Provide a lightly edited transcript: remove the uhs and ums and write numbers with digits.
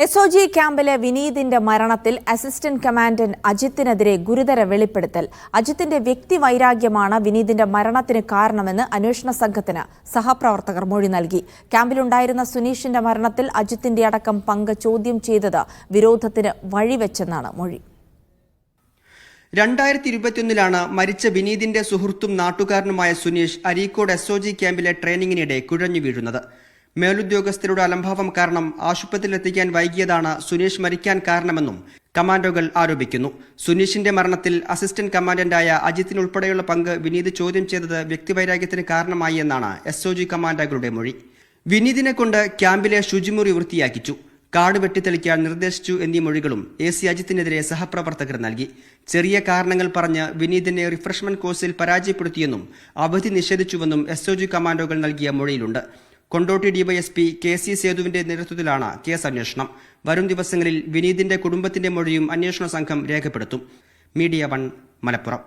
SOG ക്യാമ്പിലെ വിനീതിന്റെ മരണത്തിൽ assistant commandant അജിത്തിനെതിരെ ഗുരുതര വെളിപ്പെടുത്തൽ. അജിത്തിന്റെ വ്യക്തിവൈരാഗ്യമാണ് വിനീതിന്റെ മരണത്തിന് കാരണമെന്ന് അന്വേഷണ സംഘത്തിന് സഹപ്രവർത്തകർ മൊഴി നൽകി. ക്യാമ്പിലുണ്ടായിരുന്ന സുനീഷിന്റെ മരണത്തിൽ അജിത്തിന്റെ അടക്കം പങ്ക് ചോദ്യം ചെയ്തത് വിരോധത്തിന് വഴിവെച്ചെന്നാണ് മൊഴി. 2021 മരിച്ച വിനീതിന്റെ സുഹൃത്തും നാട്ടുകാരനുമായ സുനീഷ് അരീക്കോട് എസ്ഒജി ക്യാമ്പിലെ ട്രെയിനിങ്ങിനിടെ കുഴഞ്ഞു വീഴുന്നത്. മേലുദ്യോഗസ്ഥരുടെ അലംഭാവം കാരണം ആശുപത്രിയിലെത്തിക്കാൻ വൈകിയതാണ് സുനീഷ് മരിക്കാൻ കാരണമെന്നും കമാൻഡോകൾ ആരോപിക്കുന്നു. സുനീഷിന്റെ മരണത്തിൽ അസിസ്റ്റന്റ് കമാൻഡന്റായ അജിത്തിനുൾപ്പെടെയുള്ള പങ്ക് വിനീത് ചോദ്യം ചെയ്തത് വ്യക്തിവൈരാഗ്യത്തിന് കാരണമായി എന്നാണ് എസ്ഒജി കമാൻഡോകളുടെ മൊഴി. വിനീതിനെ കൊണ്ട് ക്യാമ്പിലെ ശുചിമുറി വൃത്തിയാക്കിച്ചു, കാട് വെട്ടിത്തെളിക്കാൻ നിർദ്ദേശിച്ചു എന്നീ മൊഴികളും AC അജിത്തിനെതിരെ സഹപ്രവർത്തകർ നൽകി. ചെറിയ കാരണങ്ങൾ പറഞ്ഞ് വിനീതിനെ റിഫ്രഷ്മെന്റ് കോഴ്സിൽ പരാജയപ്പെടുത്തിയെന്നും അവധി നിഷേധിച്ചുവെന്നും എസ്ഒജി കമാൻഡോകൾ നൽകിയ മൊഴിയിലുണ്ട്. കൊണ്ടോട്ടി DYSP KC സേതുവിന്റെ നേതൃത്വത്തിലാണ് കേസ് അന്വേഷണം. വരും ദിവസങ്ങളിൽ വിനീതിന്റെ കുടുംബത്തിന്റെ മൊഴിയും അന്വേഷണ സംഘം രേഖപ്പെടുത്തും. മീഡിയ 1 മലപ്പുറം.